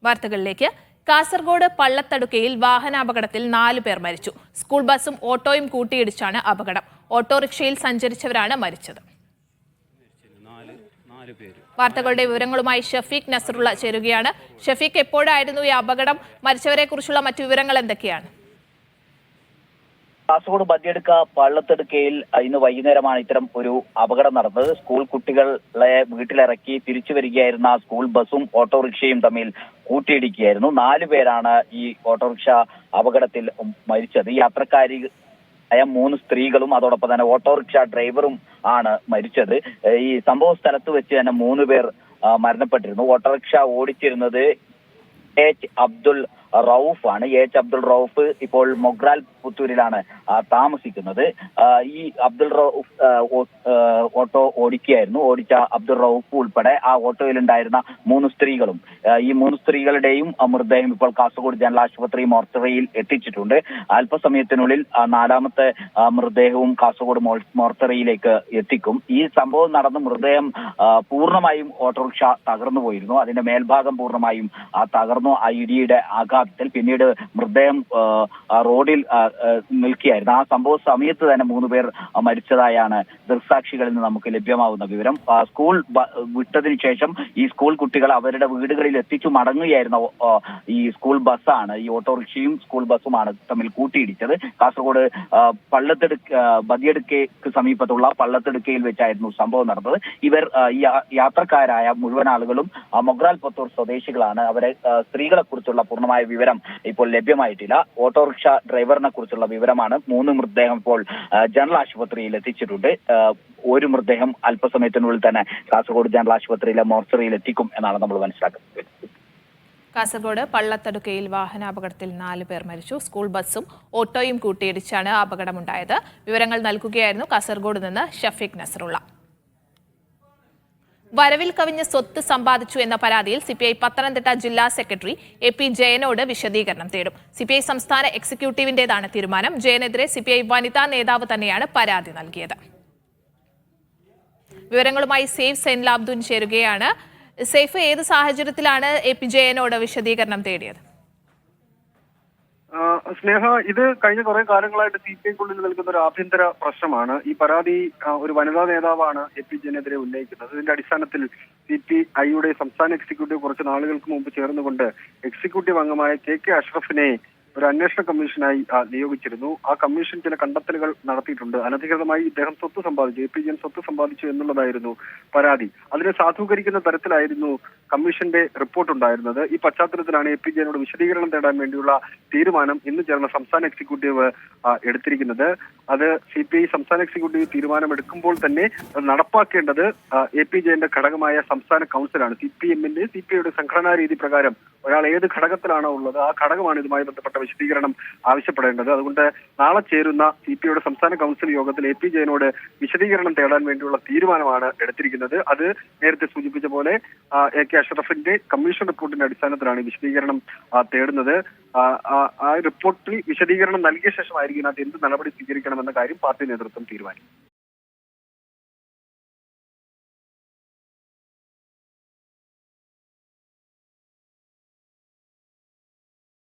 വാർത്തകളിലേക്ക്. കാസർഗോഡ് പള്ളത്തടുക്കയിൽ വാഹനാപകടത്തിൽ 4 പേർ മരിച്ചു. സ്കൂൾ ബസും ഓട്ടോയും കൂട്ടിയിടിച്ചാണ് അപകടം. ഓട്ടോറിക്ഷയിൽ സഞ്ചരിച്ചവരാണ് മരിച്ചത്. വാർത്തകളുടെ വിവരങ്ങളുമായി ഷഫീഖ് നസറുള്ള ചേരുകയാണ്. ഷഫീഖ്, എപ്പോഴായിരുന്നു ഈ അപകടം? മരിച്ചവരെ കുറിച്ചുള്ള മറ്റു വിവരങ്ങൾ എന്തൊക്കെയാണ്? കാസർഗോഡ് ബദിയടുക്ക പള്ളത്തടുക്കയിൽ ഇന്ന് വൈകുന്നേരമാണ് ഇത്തരം ഒരു അപകടം നടന്നത്. സ്കൂൾ കുട്ടികളെ വീട്ടിലിറക്കി തിരിച്ചു വരികയായിരുന്ന സ്കൂൾ ബസും ഓട്ടോറിക്ഷയും തമ്മിൽ കൂട്ടിയിടിക്കുകയായിരുന്നു. 4 പേരാണ് ഈ ഓട്ടോറിക്ഷ അപകടത്തിൽ മരിച്ചത്. യാത്രക്കാരി 3 സ്ത്രീകളും അതോടൊപ്പം തന്നെ ഓട്ടോറിക്ഷ ഡ്രൈവറും ആണ് മരിച്ചത്. ഈ സംഭവ സ്ഥലത്ത് വെച്ച് തന്നെ 3 പേർ മരണപ്പെട്ടിരുന്നു. ഓട്ടോറിക്ഷ ഓടിച്ചിരുന്നത് എച്ച് അബ്ദുൾ റൌഫ് ആണ്. എച്ച് അബ്ദുൾ റൌഫ് ഇപ്പോൾ മൊഗ്രാൽ പുത്തൂരിലാണ് താമസിക്കുന്നത്. ഈ അബ്ദുൾ റൌഫ് ഓട്ടോ ഓടിക്കുകയായിരുന്നു. ഓടിച്ച അബ്ദുൾ റൌഫ് ഉൾപ്പെടെ ആ ഓട്ടോയിലുണ്ടായിരുന്ന 3 സ്ത്രീകളും ഈ 3 സ്ത്രീകളുടെയും മൃതദേഹം ഇപ്പോൾ കാസർഗോഡ് ജനറൽ ആശുപത്രി മോർച്ചറിയിൽ എത്തിച്ചിട്ടുണ്ട്. അല്പസമയത്തിനുള്ളിൽ 4ാമത്തെ മൃതദേഹവും കാസർഗോഡ് മോർച്ചറിയിലേക്ക് എത്തിക്കും. ഈ സംഭവം നടന്ന മൃതദേഹം പൂർണ്ണമായും ഓട്ടോറിക്ഷ തകർന്നു പോയിരുന്നു. അതിന്റെ മേൽഭാഗം പൂർണ്ണമായും തകർന്നു. ആ ഇടിയുടെ ആഘാതത്തിൽ പിന്നീട് മൃതദേഹം റോഡിൽ നിൽക്കുകയായിരുന്നു. ആ സംഭവ സമയത്ത് തന്നെ 3 പേർ മരിച്ചതായാണ് ദൃക്സാക്ഷികളിൽ നിന്ന് നമുക്ക് ലഭ്യമാവുന്ന വിവരം. സ്കൂൾ വിട്ടതിനു ശേഷം ഈ സ്കൂൾ കുട്ടികൾ അവരുടെ വീടുകളിൽ എത്തിച്ചു മടങ്ങുകയായിരുന്ന ഈ സ്കൂൾ ബസ്സാണ്, ഈ ഓട്ടോറിക്ഷയും സ്കൂൾ ബസ്സുമാണ് തമ്മിൽ കൂട്ടിയിടിച്ചത്. കാസർഗോഡ് ബദിയടുക്കയ്ക്ക് സമീപത്തുള്ള പള്ളത്തടുക്കയിൽ വെച്ചായിരുന്നു സംഭവം നടന്നത്. ഇവർ യാത്രക്കാരായ മുഴുവൻ ആളുകളും മൊഗ്രാൽ പുത്തൂർ സ്വദേശികളാണ്. അവരെ സ്ത്രീകളെ കുറിച്ചുള്ള പൂർണ്ണമായ വിവരം ഇപ്പോൾ ലഭ്യമായിട്ടില്ല. ഓട്ടോറിക്ഷ ഡ്രൈവറിനെ കുറിച്ചുള്ള വിവരമാണ്. 3 മൃതദേഹം ഇപ്പോൾ ജനറൽ ആശുപത്രിയിൽ എത്തിച്ചിട്ടുണ്ട്. ഒരു മൃതദേഹം അല്പസമയത്തിനുള്ളിൽ തന്നെ കാസർഗോഡ് ജനറൽ ആശുപത്രിയിലെ മോർച്ചറിയിൽ എത്തിക്കും എന്നാണ് നമ്മൾ മനസ്സിലാക്കുന്നത്. കാസർഗോഡ് പള്ളത്തടുക്കയിൽ വാഹനാപകടത്തിൽ 4 പേർ മരിച്ചു. സ്കൂൾ ബസ്സും ഓട്ടോയും കൂട്ടിയിടിച്ചാണ് അപകടമുണ്ടായത്. വിവരങ്ങൾ നൽകുകയായിരുന്നു കാസർഗോഡ് നിന്ന് ഷഫീഖ് നസറുള്ള. വരവിൽ കവിഞ്ഞ സ്വത്ത് സമ്പാദിച്ചു എന്ന പരാതിയിൽ സിപിഐ പത്തനംതിട്ട ജില്ലാ സെക്രട്ടറി AP ജയനോട് വിശദീകരണം തേടും. സിപിഐ സംസ്ഥാന എക്സിക്യൂട്ടീവിന്റേതാണ് തീരുമാനം. ജയനെതിരെ സിപിഐ വനിതാ നേതാവ് തന്നെയാണ് പരാതി നൽകിയത്. വിവരങ്ങളുമായി സേഫ് സെൻലാബ്ദുൻ ചേരുകയാണ്. സേഫ്, ഏത് സാഹചര്യത്തിലാണ് AP ജയനോട് വിശദീകരണം തേടിയത്? സ്നേഹ, ഇത് കഴിഞ്ഞ കുറെ കാലങ്ങളായിട്ട് CPIക്കുള്ളിൽ നിൽക്കുന്ന ഒരു ആഭ്യന്തര പ്രശ്നമാണ്. ഈ പരാതി ഒരു വനിതാ നേതാവാണ് AP ജയനെതിരെ ഉന്നയിക്കുന്നത്. ഇതിന്റെ അടിസ്ഥാനത്തിൽ CPIയുടെ സംസ്ഥാന എക്സിക്യൂട്ടീവ് കുറച്ച് നാളുകൾക്ക് മുമ്പ് ചേർന്നുകൊണ്ട് എക്സിക്യൂട്ടീവ് അംഗമായ KK അഷ്റഫിനെ ഒരു അന്വേഷണ കമ്മീഷനായി നിയോഗിച്ചിരുന്നു. ആ കമ്മീഷൻ ചില കണ്ടെത്തലുകൾ നടത്തിയിട്ടുണ്ട്. അനധികൃതമായി ഇദ്ദേഹം സ്വത്ത് സമ്പാദിച്ചു, AP ജയൻ സ്വത്ത് സമ്പാദിച്ചു എന്നുള്ളതായിരുന്നു പരാതി. അതിനെ സാധൂകരിക്കുന്ന തരത്തിലായിരുന്നു കമ്മീഷന്റെ റിപ്പോർട്ട് ഉണ്ടായിരുന്നത്. ഈ പശ്ചാത്തലത്തിലാണ് AP ജയനോട് വിശദീകരണം തേടാൻ വേണ്ടിയുള്ള തീരുമാനം ഇന്ന് ചേർന്ന സംസ്ഥാന എക്സിക്യൂട്ടീവ് എടുത്തിരിക്കുന്നത്. അത് CPI സംസ്ഥാന എക്സിക്യൂട്ടീവ് തീരുമാനമെടുക്കുമ്പോൾ തന്നെ നടപ്പാക്കേണ്ടത് AP ജയന്റെ ഘടകമായ സംസ്ഥാന കൗൺസിലാണ്. CPMന്റെ CPIയുടെ സംഘടനാ രീതി പ്രകാരം ഒരാൾ ഏത് ഘടകത്തിലാണോ ഉള്ളത് ആ ഘടകമാണ് ഇതുമായി ബന്ധപ്പെട്ട വിശദീകരണം ആവശ്യപ്പെടേണ്ടത്. അതുകൊണ്ട് നാളെ ചേരുന്ന CPIയുടെ സംസ്ഥാന കൗൺസിൽ യോഗത്തിൽ AP ജയനോട് വിശദീകരണം തേടാൻ വേണ്ടിയുള്ള തീരുമാനമാണ് എടുത്തിരിക്കുന്നത്. അത് നേരത്തെ സൂചിപ്പിച്ച പോലെ AK അഷ്റഫിന്റെ കമ്മീഷൻ റിപ്പോർട്ടിന്റെ അടിസ്ഥാനത്തിലാണ് വിശദീകരണം തേടുന്നത്. ആ റിപ്പോർട്ടിൽ വിശദീകരണം നൽകിയ ശേഷമായിരിക്കും അത് എന്ത് നടപടി സ്വീകരിക്കണമെന്ന കാര്യം പാർട്ടി നേതൃത്വം തീരുമാനിക്കും.